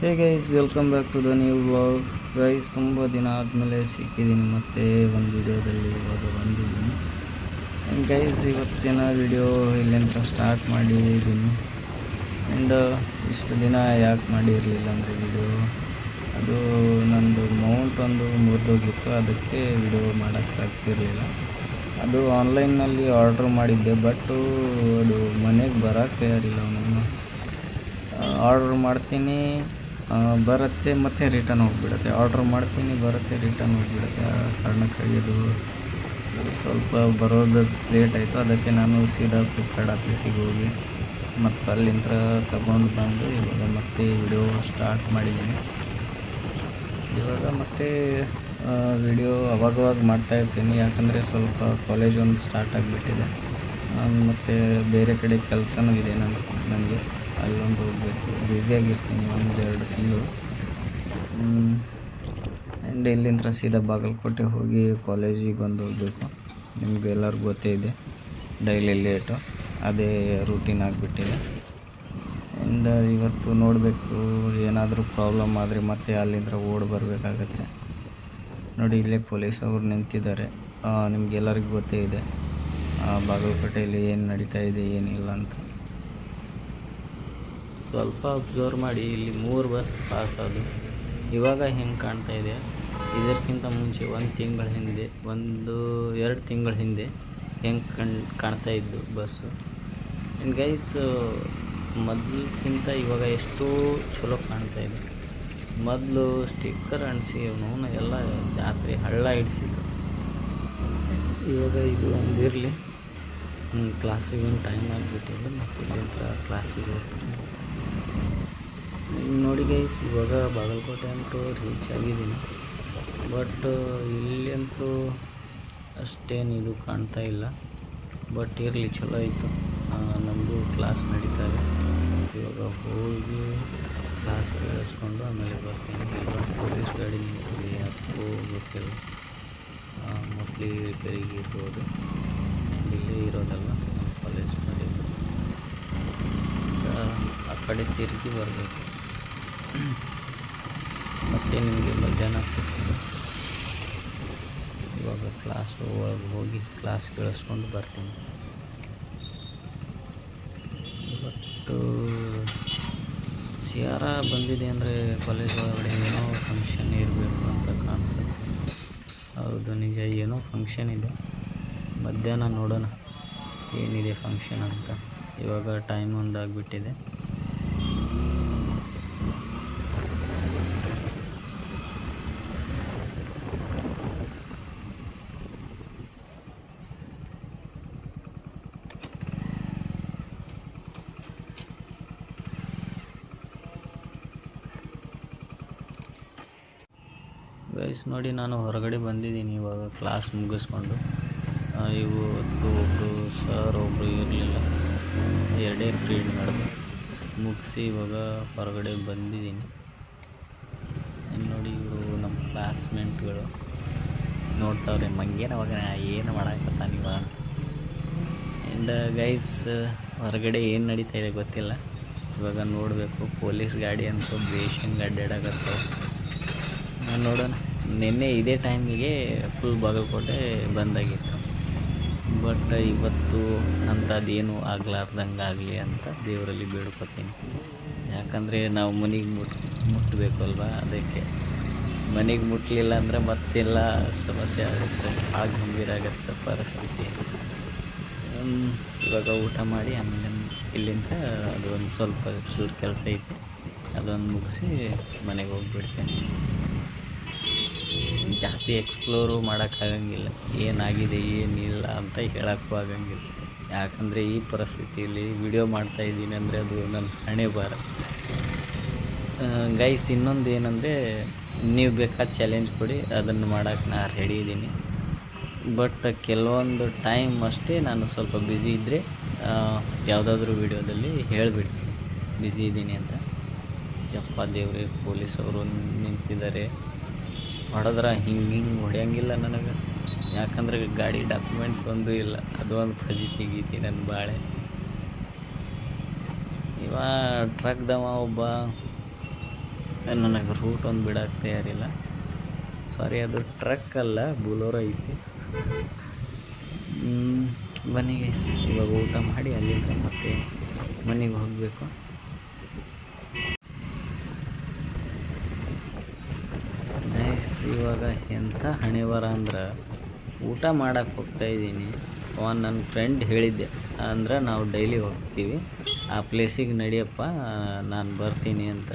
Hey guys, welcome back to the new vlog. Guys, ತುಂಬ ದಿನ ಆದಮೇಲೆ ಸಿಕ್ಕಿದ್ದೀನಿ ಮತ್ತೆ ಒಂದು ವಿಡಿಯೋದಲ್ಲಿ ಇವಾಗ ಬಂದಿದ್ದೀನಿ. ಗೈಸ್, ಇವತ್ತಿನ ವಿಡಿಯೋ ಇಲ್ಲಿಂದ ಸ್ಟಾರ್ಟ್ ಮಾಡಿದ್ದೀನಿ. ಆ್ಯಂಡ್ ಇಷ್ಟು ದಿನ ಯಾಕೆ ಮಾಡಿರಲಿಲ್ಲ ಅಂದರೆ ವಿಡಿಯೋ ಅದು ನಂದು ಮೌಂಟ್ ಒಂದು ಮುರಿದೋಗಿತ್ತು, ಅದಕ್ಕೆ ವಿಡಿಯೋ ಮಾಡೋಕ್ಕಾಗ್ತಿರ್ಲಿಲ್ಲ. ಅದು ಆನ್ಲೈನ್ನಲ್ಲಿ ಆರ್ಡ್ರ್ ಮಾಡಿದ್ದೆ, ಬಟ್ಟು ಅದು ಮನೆಗೆ ಬರೋಕ್ಕೆ ತಯಾರಿಲ್ಲ. ನಾನು ಆರ್ಡ್ರ್ ಮಾಡ್ತೀನಿ, ಬರುತ್ತೆ ಮತ್ತು ರಿಟರ್ನ್ ಹೋಗಿಬಿಡುತ್ತೆ. ಆರ್ಡ್ರ್ ಮಾಡ್ತೀನಿ, ಬರುತ್ತೆ, ರಿಟರ್ನ್ ಹೋಗಿಬಿಡುತ್ತೆ. ಆ ಕಾರಣಕ್ಕಾಗಿ ಅದು ಸ್ವಲ್ಪ ಬರೋದು ಲೇಟ್ ಆಯಿತು. ಅದಕ್ಕೆ ನಾನು ಸೀದಾ ಫ್ಲಿಪ್ಕಾರ್ಟ್ ಆಫೀಸಿಗೆ ಹೋಗಿ ಮತ್ತು ಅಲ್ಲಿಂದ ತಗೊಂಡು ಬಂದು ಇವಾಗ ಮತ್ತೆ ವಿಡಿಯೋ ಸ್ಟಾರ್ಟ್ ಮಾಡಿದ್ದೀನಿ. ಇವಾಗ ಮತ್ತೆ ವಿಡಿಯೋ ಅವಾಗವಾಗ ಮಾಡ್ತಾಯಿರ್ತೀನಿ, ಯಾಕಂದರೆ ಸ್ವಲ್ಪ ಕಾಲೇಜ್ ಒಂದು ಸ್ಟಾರ್ಟ್ ಆಗಿಬಿಟ್ಟಿದೆ. ಮತ್ತು ಬೇರೆ ಕಡೆ ಕೆಲಸನೂ ಇದೆ ನನಗೆ, ಅಲ್ಲೊಂದು ಹೋಗಬೇಕು. ಬ್ಯುಸಿಯಾಗಿರ್ತೀನಿ 1-2 ತಿಂಗಳು. ಆ್ಯಂಡ್ ಇಲ್ಲಿಂದ ಸೀದಾ ಬಾಗಲಕೋಟೆ ಹೋಗಿ ಕಾಲೇಜಿಗೆ ಒಂದು ಹೋಗಬೇಕು. ನಿಮಗೆ ಎಲ್ಲರಿಗೂ ಗೊತ್ತೇ ಇದೆ, ಡೈಲಿ ಲೇಟು, ಅದೇ ರೂಟೀನ್ ಆಗಿಬಿಟ್ಟಿದೆ. ಆ್ಯಂಡ್ ಇವತ್ತು ನೋಡಬೇಕು, ಏನಾದರೂ ಪ್ರಾಬ್ಲಮ್ ಆದರೆ ಮತ್ತೆ ಅಲ್ಲಿಂದ ಓಡಿ ಬರಬೇಕಾಗತ್ತೆ. ನೋಡಿ, ಇಲ್ಲೇ ಪೊಲೀಸವ್ರು ನಿಂತಿದ್ದಾರೆ. ನಿಮಗೆಲ್ಲರಿಗೂ ಗೊತ್ತೇ ಇದೆ ಬಾಗಲಕೋಟೆಯಲ್ಲಿ ಏನು ನಡೀತಾ ಇದೆ ಏನಿಲ್ಲ ಅಂತ. ಸ್ವಲ್ಪ ಅಬ್ಸರ್ವ್ ಮಾಡಿ, ಇಲ್ಲಿ 3 ಬಸ್ ಪಾಸ್ ಅದು ಇವಾಗ ಹೆಂಗೆ ಕಾಣ್ತಾ ಇದೆ. ಇದಕ್ಕಿಂತ ಮುಂಚೆ 1 ತಿಂಗಳ ಹಿಂದೆ, 1-2 ತಿಂಗಳ ಹಿಂದೆ ಹೆಂಗೆ ಕಾಣ್ತಾ ಇದ್ದು ಬಸ್ಸು. ಆ್ಯಂಡ್ ಗೈಸ್, ಮೊದಲಿಗಿಂತ ಇವಾಗ ಎಷ್ಟೋ ಚಲೋ ಕಾಣ್ತಾ ಇದೆ. ಮೊದಲು ಸ್ಟಿಕ್ಕರ್ ಅಂಟಿಸಿ ಅವನು ಎಲ್ಲ ಜಾತ್ರೆ ಹಳ್ಳ ಇಡಿಸಿದ್ರು. ಇವಾಗ ಇದು ಒಂದಿರಲಿ, ಕ್ಲಾಸಿಗೆ ಒಂದು ಟೈಮ್ ಆಗಿಬಿಟ್ಟಿದೆ. ಮತ್ತು ಇಲ್ಲಿಂದ ಕ್ಲಾಸಿಗೆ ಹೋಗ್ತೀನಿ. ನೋಡಿ ಗೈಸ್, ಇವಾಗ ಬಾಗಲಕೋಟೆ ಅಂತೂ ರೀಚ್ ಆಗಿದ್ದೀನಿ. ಬಟ್ ಇಲ್ಲಿ ಅಂತೂ ಅಷ್ಟೇನು ಇದು ಕಾಣ್ತಾ ಇಲ್ಲ. ಬಟ್ ಇರಲಿ, ಚಲೋ ಇತ್ತು. ನಮ್ಮದು ಕ್ಲಾಸ್ ನಡೀತಾರೆ. ಇವಾಗ ಹೋಗಿ ಕ್ಲಾಸ್ ಕೇಳಿಸ್ಕೊಂಡು ಆಮೇಲೆ ಬರ್ತೀನಿ. ಇಲ್ಲೊಂದು ಪೊಲೀಸ್ ಗಾಡಿ ನಿಂತಿದೆ, ಅದಕ್ಕೂ ಗೊತ್ತಿಲ್ಲ, ಮೋಸ್ಟ್ಲಿ ರಿಪೇರಿಗೆ ಇರ್ಬೋದು. ಇಲ್ಲೇ ಇರೋದಲ್ಲ ನಮ್ಮ ಕಾಲೇಜ್ ಮಾಡಿದ್ದು. ಆ ಕಡೆ ತಿರುಗಿ ಬರಬೇಕು. ಮತ್ತು ನಿಮಗೆ ಮಧ್ಯಾಹ್ನ ಸಿಗ್ತದೆ. ಇವಾಗ ಕ್ಲಾಸ್ ಒಳಗೆ ಹೋಗಿ ಕ್ಲಾಸ್ ಕೇಳಿಸ್ಕೊಂಡು ಬರ್ತೀನಿ. ಬಟ್ಟು ಸಿಯಾರ ಬಂದಿದೆ ಅಂದರೆ ಕಾಲೇಜ್ ಒಳಗಡೆ ಏನೋ ಫಂಕ್ಷನ್ ಇರಬೇಕು ಅಂತ ಕಾಣಿಸುತ್ತೆ. ಹೌದು, ನಿಜ, ಏನೋ ಫಂಕ್ಷನ್ ಇದೆ. ಮಧ್ಯಾಹ್ನ ನೋಡೋಣ ಏನಿದೆ ಫಂಕ್ಷನ್ ಅಂತ. ಇವಾಗ ಟೈಮ್ ಒಂದಾಗಿಬಿಟ್ಟಿದೆ. ಗೈಸ್ ನೋಡಿ, ನಾನು ಹೊರಗಡೆ ಬಂದಿದ್ದೀನಿ ಇವಾಗ ಕ್ಲಾಸ್ ಮುಗಿಸ್ಕೊಂಡು. ಇವತ್ತು ಒಬ್ಬರು ಸರ್ ಇರಲಿಲ್ಲ, 2 ಪೀರಿಯಡ್ ನಡೆದು ಮುಗಿಸಿ ಇವಾಗ ಹೊರಗಡೆ ಬಂದಿದ್ದೀನಿ. ನೋಡಿ, ಇವರು ನಮ್ಮ ಕ್ಲಾಸ್ಮೇಟ್ಗಳು ನೋಡ್ತಾವ್ರೆ, ಮಂಗೇನ ಅವಾಗ ಏನು ಮಾಡಾಕತ್ತ ನೀವು ಅಂತ. ಆ್ಯಂಡ್ ಗೈಸ್, ಹೊರಗಡೆ ಏನು ನಡೀತಾ ಇದೆ ಗೊತ್ತಿಲ್ಲ. ಇವಾಗ ನೋಡಬೇಕು. ಪೊಲೀಸ್ ಗಾಡಿ ಅಂತೂ ಬೇಷಂಗೆ ಅಡ್ಡಾಡಕತ್ತವೆ. ನೋಡೋಣ. ನಿನ್ನೆ ಇದೇ ಟೈಮಿಗೆ ಫುಲ್ ಬಾಗಲಕೋಟೆ ಬಂದಾಗಿತ್ತು. ಬಟ್ ಇವತ್ತು ಅಂಥದ್ದೇನು ಆಗ್ಲಾರ್ದಂಗೆ ಆಗಲಿ ಅಂತ ದೇವರಲ್ಲಿ ಬೇಡ್ಕೊತೀನಿ. ಯಾಕಂದರೆ ನಾವು ಮನೆಗೆ ಮುಟ್ಟಬೇಕು ಅಲ್ವಾ, ಅದಕ್ಕೆ. ಮನೆಗೆ ಮುಟ್ಟಲಿಲ್ಲ ಅಂದರೆ ಮತ್ತೆಲ್ಲ ಸಮಸ್ಯೆ ಆಗುತ್ತೆ, ಭಾಳ ಗಂಭೀರ ಆಗುತ್ತೆ ಪರಿಸ್ಥಿತಿ. ಇವಾಗ ಊಟ ಮಾಡಿ ಆಮೇಲೆ ಇಲ್ಲಿಂದ ಅದೊಂದು ಸ್ವಲ್ಪ ಚೂರು ಕೆಲಸ ಐತೆ, ಅದೊಂದು ಮುಗಿಸಿ ಮನೆಗೆ ಹೋಗ್ಬಿಡ್ತೇನೆ. ಜಾಸ್ತಿ ಎಕ್ಸ್ಪ್ಲೋರು ಮಾಡೋಕ್ಕಾಗಂಗಿಲ್ಲ, ಏನಾಗಿದೆ ಏನಿಲ್ಲ ಅಂತ ಹೇಳೋಕ್ಕೂ ಆಗಂಗಿಲ್ಲ. ಯಾಕಂದರೆ ಈ ಪರಿಸ್ಥಿತಿಯಲ್ಲಿ ವಿಡಿಯೋ ಮಾಡ್ತಾಯಿದ್ದೀನಿ ಅಂದರೆ ಅದು ನನ್ನ ಹಣೆ ಬಾರ. ಗೈಸ್, ಇನ್ನೊಂದು ಏನಂದರೆ, ನೀವು ಬೇಕಾದ ಚಾಲೆಂಜ್ ಕೊಡಿ, ಅದನ್ನು ಮಾಡೋಕ್ಕೆ ನಾನು ರೆಡಿ ಇದ್ದೀನಿ. ಬಟ್ ಕೆಲವೊಂದು ಟೈಮ್ ಅಷ್ಟೇ ನಾನು ಸ್ವಲ್ಪ ಬ್ಯುಸಿ ಇದ್ದರೆ ಯಾವುದಾದ್ರೂ ವಿಡಿಯೋದಲ್ಲಿ ಹೇಳಿಬಿಡ್ತೀನಿ ಬ್ಯುಸಿ ಇದ್ದೀನಿ ಅಂತ. ಯಪ್ಪ ದೇವ್ರೆ, ಪೊಲೀಸವರು ನಿಂತಿದ್ದಾರೆ. ಹೊಡೆದ್ರೆ ಹಿಂಗೆ ಹೊಡೆಯಂಗಿಲ್ಲ ನನಗೆ, ಯಾಕಂದರೆ ಗಾಡಿ ಡಾಕ್ಯುಮೆಂಟ್ಸ್ ಒಂದು ಇಲ್ಲ, ಅದು ಒಂದು ಫಜೀತಿ ಗೀತಿ ನನ್ನ ಬಾಳೆ. ಇವ ಟ್ರಕ್ದವ ಒಬ್ಬ ನನಗೆ ರೂಟ್ ಒಂದು ಬಿಡೋಕ್ಕೆ ತಯಾರಿಲ್ಲ. ಸಾರಿ, ಅದು ಟ್ರಕ್ ಅಲ್ಲ, ಬುಲೋರೋ ಐತಿ. ಬನ್ನಿ ಗೈಸ್, ಇವಾಗ ಊಟ ಮಾಡಿ ಅಲ್ಲಿಂದ ಮತ್ತೆ ಮನೆಗೆ ಹೋಗಬೇಕು. ಗೈಸ್, ಇವಾಗ ಎಂಥ ಹಣೆಬರ ಅಂದ್ರೆ ಊಟ ಮಾಡೋಕ್ಕೆ ಹೋಗ್ತಾಯಿದ್ದೀನಿ. ನನ್ನ ಫ್ರೆಂಡ್ ಹೇಳಿದ್ದೆ, ಅಂದ್ರೆ ನಾವು ಡೈಲಿ ಹೋಗ್ತೀವಿ ಆ ಪ್ಲೇಸಿಗೆ, ನಡಿಯಪ್ಪ ನಾನು ಬರ್ತೀನಿ ಅಂತ.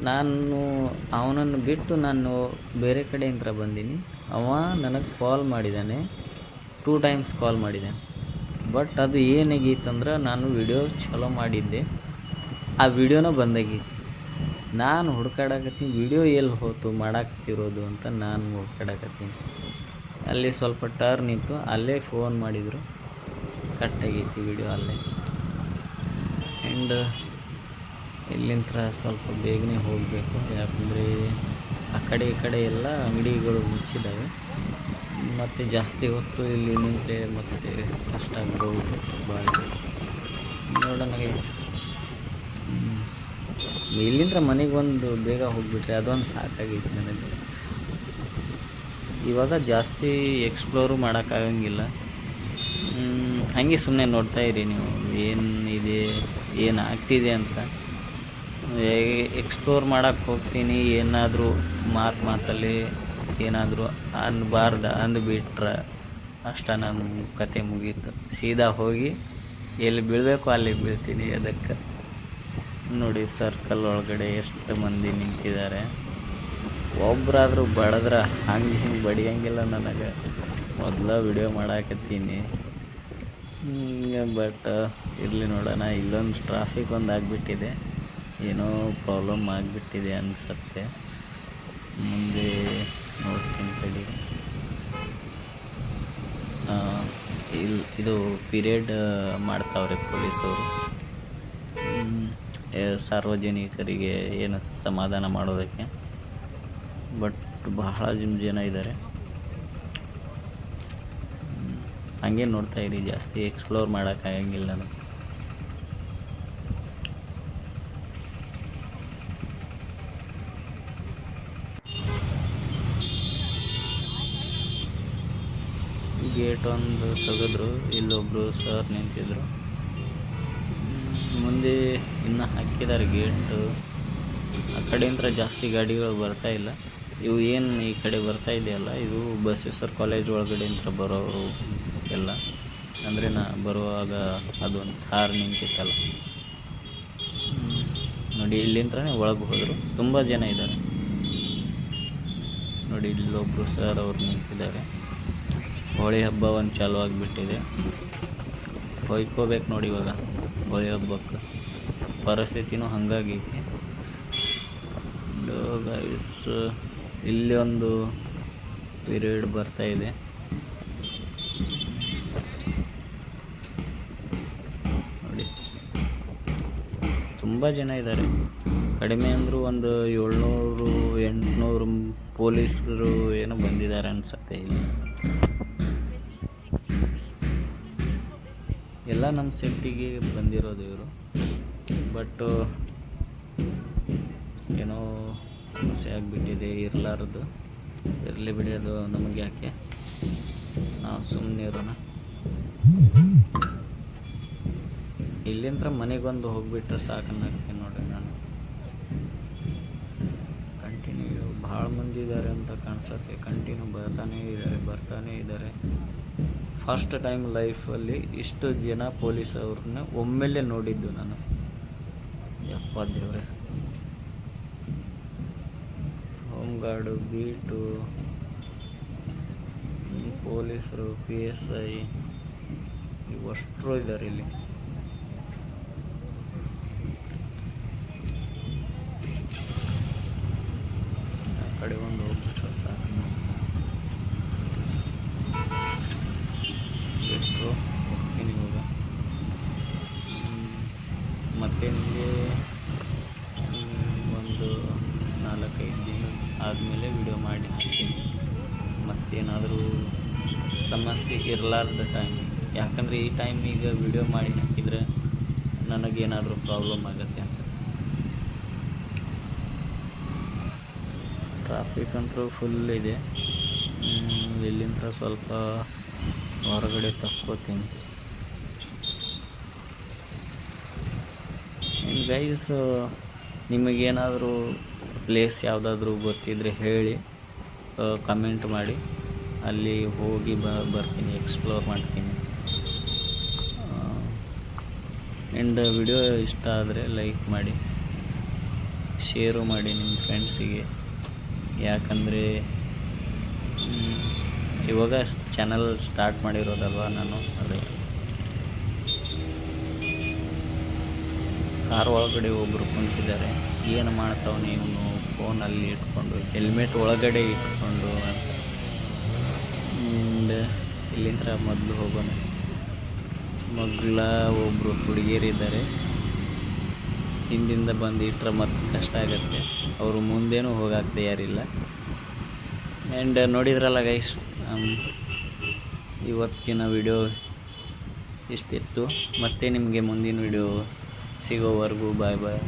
ನಾನು ಅವನನ್ನು ಬಿಟ್ಟು ನಾನು ಬೇರೆ ಕಡೆಯಿಂದ ಬಂದೀನಿ. ಅವ ನನಗೆ ಕಾಲ್ ಮಾಡಿದ್ದಾನೆ, 2 ಟೈಮ್ಸ್ ಕಾಲ್ ಮಾಡಿದ್ದಾನೆ. ಬಟ್ ಅದು ಏನಾಗೈತಂದ್ರೆ, ನಾನು ವಿಡಿಯೋ ಚಲೋ ಮಾಡಿದ್ದೆ, ಆ ವಿಡಿಯೋನ ಬಂದಾಗೈತಿ. ನಾನು ಹುಡ್ಕಾಡಕತ್ತೀನಿ ವಿಡಿಯೋ ಎಲ್ಲಿ ಹೋತು ಮಾಡಾಕತ್ತಿರೋದು ಅಂತ. ನಾನು ಹುಡ್ಕಾಡಕತ್ತೀನಿ, ಅಲ್ಲಿ ಸ್ವಲ್ಪ ಟರ್ನ್ ಇತ್ತು, ಅಲ್ಲೇ ಫೋನ್ ಮಾಡಿದರು, ಕಟ್ಟಾಗೈತಿ ವಿಡಿಯೋ ಅಲ್ಲೇ. ಆ್ಯಂಡ್ ಇಲ್ಲಿಂದ ಸ್ವಲ್ಪ ಬೇಗನೆ ಹೋಗಬೇಕು, ಯಾಕಂದರೆ ಆ ಕಡೆ ಈ ಕಡೆ ಎಲ್ಲ ಅಂಗಡಿಗಳು ಮುಚ್ಚಿದ್ದಾವೆ. ಮತ್ತು ಜಾಸ್ತಿ ಹೊತ್ತು ಇಲ್ಲಿ ನಿಂತರೆ ಮತ್ತು ಕಷ್ಟ ಆಗ್ಬೋದು ಭಾಳ. ನೋಡೋಣ ಗೈಸ್, ಇಲ್ಲಿಂದ ಮನೆಗೆ ಒಂದು ಬೇಗ ಹೋಗಿಬಿಟ್ರೆ ಅದೊಂದು ಸಾಕಾಗೈತಿ ನನಗೆ. ಇವಾಗ ಜಾಸ್ತಿ ಎಕ್ಸ್ಪ್ಲೋರು ಮಾಡೋಕ್ಕಾಗಂಗಿಲ್ಲ. ಹಾಗೆ ಸುಮ್ಮನೆ ನೋಡ್ತಾ ಇರಿ ನೀವು ಏನಿದೆ, ಏನು ಆಗ್ತಿದೆ ಅಂತ. ಎಕ್ಸ್ಪ್ಲೋರ್ ಮಾಡೋಕ್ಕೆ ಹೋಗ್ತೀನಿ, ಏನಾದರೂ ಮಾತಲ್ಲಿ ಏನಾದರೂ ಅಂದುಬಿಟ್ರೆ ಅಷ್ಟ ನನ್ನ ಕತೆ ಮುಗೀತು. ಸೀದಾ ಹೋಗಿ ಎಲ್ಲಿ ಬೀಳಬೇಕು ಅಲ್ಲಿ ಬೀಳ್ತೀನಿ. ಅದಕ್ಕೆ ನೋಡಿ, ಸರ್ಕಲ್ ಒಳಗಡೆ ಎಷ್ಟು ಮಂದಿ ನಿಂತಿದ್ದಾರೆ. ಒಬ್ಬರಾದರೂ ಬಡದ್ರೆ ಹಿಂಗೆ ಬಡಿಯಂಗಿಲ್ಲ ನನಗೆ. ಮೊದಲ ವಿಡಿಯೋ ಮಾಡಾಕತ್ತೀನಿ, ಬಟ್ ಇರಲಿ ನೋಡೋಣ. ಇಲ್ಲೊಂದು ಟ್ರಾಫಿಕ್ ಒಂದು ಆಗಿಬಿಟ್ಟಿದೆ, ಏನೋ ಪ್ರಾಬ್ಲಮ್ ಆಗಿಬಿಟ್ಟಿದೆ ಅನಿಸುತ್ತೆ. ಮುಂದೆ ನೋಡ್ತೀನಿ ತಡಿ. ಇದು ಪೀರಿಯಡ್ ಮಾಡ್ತಾವ್ರೆ ಪೊಲೀಸವರು, ಸಾರ್ವಜನಿಕರಿಗೆ ಏನು ಸಮಾಧಾನ ಮಾಡೋದಕ್ಕೆ. ಬಟ್ ಬಹಳ ಜನ ಇದ್ದಾರೆ. ಹಾಗೆ ನೋಡ್ತಾ ಇರಿ, ಜಾಸ್ತಿ ಎಕ್ಸ್ಪ್ಲೋರ್ ಮಾಡೋಕ್ಕಾಗಂಗಿಲ್ಲ ನನಗೆ. ಗೇಟ್ ಒಂದು ತೆಗೆದ್ರು, ಇಲ್ಲೊಬ್ಬರು ಸರ್ ನಿಂತಿದ್ರು. ಮುಂದೆ ಇನ್ನೂ ಹಾಕಿದ್ದಾರೆ ಗೇಟು. ಆ ಕಡೆಯಿಂದ ಜಾಸ್ತಿ ಗಾಡಿಗಳು ಬರ್ತಾ ಇಲ್ಲ. ಇವು ಏನು ಈ ಕಡೆ ಬರ್ತಾ ಇದೆಯಲ್ಲ, ಇದು ಬಸವೇಶ್ವರ ಕಾಲೇಜ್ ಒಳಗಡೆಯಿಂದ ಬರೋರು ಎಲ್ಲ. ಅಂದರೆ ನಾ ಬರುವಾಗ ಅದೊಂದು ಥಾರ್ ನಿಂತಿತ್ತಲ್ಲ ನೋಡಿ, ಇಲ್ಲಿಂದನೇ ಒಳಗೆ ಹೋದರು. ತುಂಬ ಜನ ಇದ್ದಾರೆ ನೋಡಿ. ಇಲ್ಲೊಬ್ಬರು ಸರ್ ಅವ್ರು ನಿಂತಿದ್ದಾರೆ. ಹೋಳಿ ಹಬ್ಬ ಒಂದು ಚಾಲು ಆಗಿಬಿಟ್ಟಿದೆ, ಹೊಯ್ಕೋಬೇಕು ನೋಡಿ ಇವಾಗ ಹೋಳಿ ಹಬ್ಬಕ್ಕೆ. ಪರಿಸ್ಥಿತಿನೂ ಹಾಗಾಗೈತಿ. ಗೈಸ್, ಇಲ್ಲಿ ಒಂದು ಪೀರಿಯಡ್ ಬರ್ತಾ ಇದೆ. ನೋಡಿ, ತುಂಬ ಜನ ಇದ್ದಾರೆ. ಕಡಿಮೆ ಅಂದರೂ ಒಂದು 700-800 ಪೊಲೀಸರು ಏನೋ ಬಂದಿದ್ದಾರೆ ಅನ್ಸುತ್ತೆ. ಇಲ್ಲಿ ಎಲ್ಲ ನಮ್ಮ ಸೇಫ್ಟಿಗೆ ಬಂದಿರೋದು ಇವರು. ಬಟ್ಟು ಏನೋ ಸಮಸ್ಯೆ ಆಗಿಬಿಟ್ಟಿದೆ, ಇರಲಾರದು. ಇರಲಿ ಬಿಡಿ, ಅದು ನಮಗೆ ಯಾಕೆ, ನಾವು ಸುಮ್ಮನೆ ಇರೋಣ. ಇಲ್ಲಿಂದ ಮನೆಗೊಂದು ಹೋಗ್ಬಿಟ್ರೆ ಸಾಕನ್ನಾಗ್ತೀನಿ ನೋಡ್ರಿ. ನಾನು ಕಂಟಿನ್ಯೂ ಭಾಳ ಮಂದಿ ಇದ್ದಾರೆ ಅಂತ ಕಾಣಿಸುತ್ತೆ. ಕಂಟಿನ್ಯೂ ಬರ್ತಾನೇ ಇದ್ದಾರೆ. ಫಸ್ಟ್ ಟೈಮ್ ಲೈಫಲ್ಲಿ ಇಷ್ಟು ಜನ ಪೊಲೀಸವ್ರನ್ನ ಒಮ್ಮೆಲೆ ನೋಡಿದ್ದು ನಾನು. ಯಪ್ಪ ದೇವ್ರೆ, ಹೋಮ್ ಗಾರ್ಡು, ಬೀಟು, ಪೊಲೀಸರು, PSI ಇವಷ್ಟರು ಇದ್ದಾರೆ ಇಲ್ಲಿ. ಆ ಕಡೆ ಒಂದು ಹೋಗ್ಬಿಟ್ರೆ ಸಾಕು. ಬಿಟ್ಟರು ಹೋಗ್ತೀನಿ ಇವಾಗ. ಮತ್ತೆ ನಿಮಗೆ ಒಂದು 4-5 ದಿನ ಆದಮೇಲೆ ವಿಡಿಯೋ ಮಾಡಿ ಹಾಕ್ತೀನಿ. ಮತ್ತೇನಾದರೂ ಸಮಸ್ಯೆ ಇರಲಾರ್ದ ಟೈಮ್, ಯಾಕಂದರೆ ಈ ಟೈಮಿಗೆ ವಿಡಿಯೋ ಮಾಡಿ ಹಾಕಿದರೆ ನನಗೇನಾದರೂ ಪ್ರಾಬ್ಲಮ್ ಆಗುತ್ತೆ ಅಂತ. ಟ್ರಾಫಿಕ್ ಅಂತೂ ಫುಲ್ ಇದೆ. ಇಲ್ಲಿಂದ ಸ್ವಲ್ಪ ಹೊರಗಡೆ ತಕ್ಕೋತೀನಿ. ಗೈಸ್, ನಿಮಗೇನಾದರೂ ಪ್ಲೇಸ್ ಯಾವುದಾದ್ರೂ ಗೊತ್ತಿದ್ದರೆ ಹೇಳಿ, ಕಮೆಂಟ್ ಮಾಡಿ. ಅಲ್ಲಿ ಹೋಗಿ ಬರ್ತೀನಿ, ಎಕ್ಸ್ಪ್ಲೋರ್ ಮಾಡ್ತೀನಿ. ಆ್ಯಂಡ್ ವಿಡಿಯೋ ಇಷ್ಟ ಆದರೆ ಲೈಕ್ ಮಾಡಿ, ಶೇರು ಮಾಡಿ ನಿಮ್ಮ ಫ್ರೆಂಡ್ಸಿಗೆ. ಯಾಕಂದರೆ ಇವಾಗ ಚಾನಲ್ ಸ್ಟಾರ್ಟ್ ಮಾಡಿರೋದಲ್ವ ನಾನು. ಅದೇ ಕಾರ್ ಒಳಗಡೆ ಒಬ್ಬರು ಕುಂತಿದ್ದಾರೆ. ಏನು ಮಾಡ್ತಾವೆ ನೀವು ಫೋನಲ್ಲಿ ಇಟ್ಕೊಂಡು, ಹೆಲ್ಮೆಟ್ ಒಳಗಡೆ ಇಟ್ಕೊಂಡು ಅಂತ. ಆ್ಯಂಡ್ ಇಲ್ಲಿಂದ ಮೊದಲು ಹೋಗೋಣ. ಮೊದಲ ಒಬ್ಬರು ಹುಡುಗಿಯರಿದ್ದಾರೆ, ಹಿಂದಿಂದ ಬಂದು ಇಟ್ಟರೆ ಮತ್ತೆ ಕಷ್ಟ ಆಗುತ್ತೆ. ಅವರು ಮುಂದೇನೂ ಹೋಗಕ್ಕೆ ತಯಾರಿಲ್ಲ. ಆ್ಯಂಡ್ ನೋಡಿದ್ರಲ್ಲ ಗೈಸ್, ಇವತ್ತಿನ ವಿಡಿಯೋ ಇಷ್ಟಿತ್ತು. ಮತ್ತೆ ನಿಮಗೆ ಮುಂದಿನ ವಿಡಿಯೋ ಸಿಗೋವರೆಗೂ ಬಾಯ್ ಬಾಯ್.